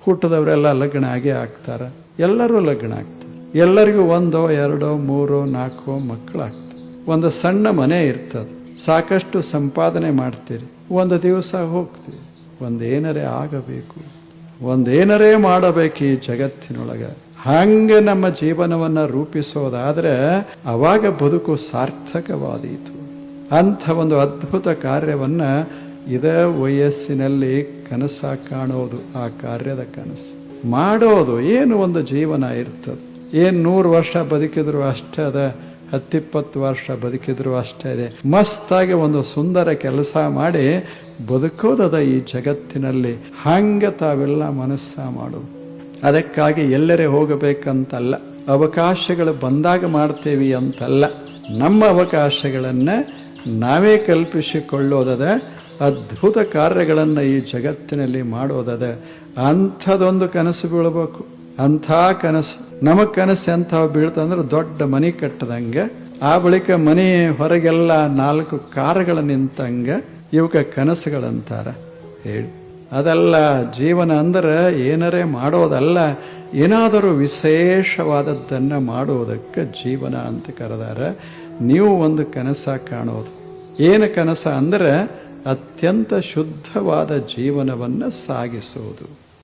ಹುಟ್ಟದವರೆಲ್ಲ ಲಗ್ನ ಆಗೇ ಆಗ್ತಾರೆ, ಎಲ್ಲರೂ ಲಗ್ನ ಆಗ್ತಾರೆ, ಎಲ್ಲರಿಗೂ 1, 2, 3, 4 ಮಕ್ಕಳಾಗ್ತವೆ. ಒಂದು ಸಣ್ಣ ಮನೆ ಇರ್ತದೆ, ಸಾಕಷ್ಟು ಸಂಪಾದನೆ ಮಾಡ್ತೀರಿ, ಒಂದು ದಿವಸ ಹೋಗ್ತೀವಿ. ಒಂದೇನರೇ ಆಗಬೇಕು, ಒಂದೇನರೇ ಮಾಡಬೇಕು ಈ ಜಗತ್ತಿನೊಳಗೆ. ಹಂಗೆ ನಮ್ಮ ಜೀವನವನ್ನು ರೂಪಿಸೋದಾದ್ರೆ ಅವಾಗ ಬದುಕು ಸಾರ್ಥಕವಾದೀತು. ಅಂಥ ಒಂದು ಅದ್ಭುತ ಕಾರ್ಯವನ್ನು ಇದೇ ವಯಸ್ಸಿನಲ್ಲಿ ಕನಸ ಕಾಣೋದು, ಆ ಕಾರ್ಯದ ಕನಸು ಮಾಡೋದು. ಏನು ಒಂದು ಜೀವನ ಇರ್ತದೆ, ಏನು 100 ವರ್ಷ ಬದುಕಿದ್ರು ಅಷ್ಟೇ ಅದ, 10-20 ವರ್ಷ ಬದುಕಿದ್ರು ಅಷ್ಟೇ ಇದೆ. ಮಸ್ತಾಗಿ ಒಂದು ಸುಂದರ ಕೆಲಸ ಮಾಡಿ ಬದುಕೋದದ ಈ ಜಗತ್ತಿನಲ್ಲಿ. ಹಂಗೆ ತಾವೆಲ್ಲ ಮನಸ್ಸ ಮಾಡೋದು. ಅದಕ್ಕಾಗಿ ಎಲ್ಲರೇ ಹೋಗಬೇಕಂತಲ್ಲ, ಅವಕಾಶಗಳು ಬಂದಾಗ ಮಾಡ್ತೇವೆ ಅಂತಲ್ಲ. ನಮ್ಮ ಅವಕಾಶಗಳನ್ನು ನಾವೇ ಕಲ್ಪಿಸಿಕೊಳ್ಳೋದದ, ಅದ್ಭುತ ಕಾರ್ಯಗಳನ್ನು ಈ ಜಗತ್ತಿನಲ್ಲಿ ಮಾಡೋದದ. ಅಂಥದೊಂದು ಕನಸು ಬೀಳ್ಬೇಕು. ಅಂಥ ಕನಸು ನಮಗೆ ಕನಸು ಎಂಥವು ಬೀಳ್ತಂದ್ರೆ ದೊಡ್ಡ ಮನೆ ಕಟ್ಟದಂಗೆ, ಆ ಬಳಿಕ ಮನೆ ಹೊರಗೆಲ್ಲ 4 ಕಾರುಗಳು ನಿಂತಂಗೆ ಇವಕ್ಕೆ ಕನಸುಗಳಂತಾರ. ಹೇಳಿ, ಅದೆಲ್ಲ ಜೀವನ ಅಂದ್ರೆ ಏನರೇ ಮಾಡೋದಲ್ಲ, ಏನಾದರೂ ವಿಶೇಷವಾದದ್ದನ್ನು ಮಾಡುವುದಕ್ಕೆ ಜೀವನ ಅಂತ ಕರೆದಾರ. ನೀವು ಒಂದು ಕನಸ ಕಾಣೋದು. ಏನು ಕನಸ ಅಂದ್ರೆ ಅತ್ಯಂತ ಶುದ್ಧವಾದ ಜೀವನವನ್ನು ಸಾಗಿಸುವುದು.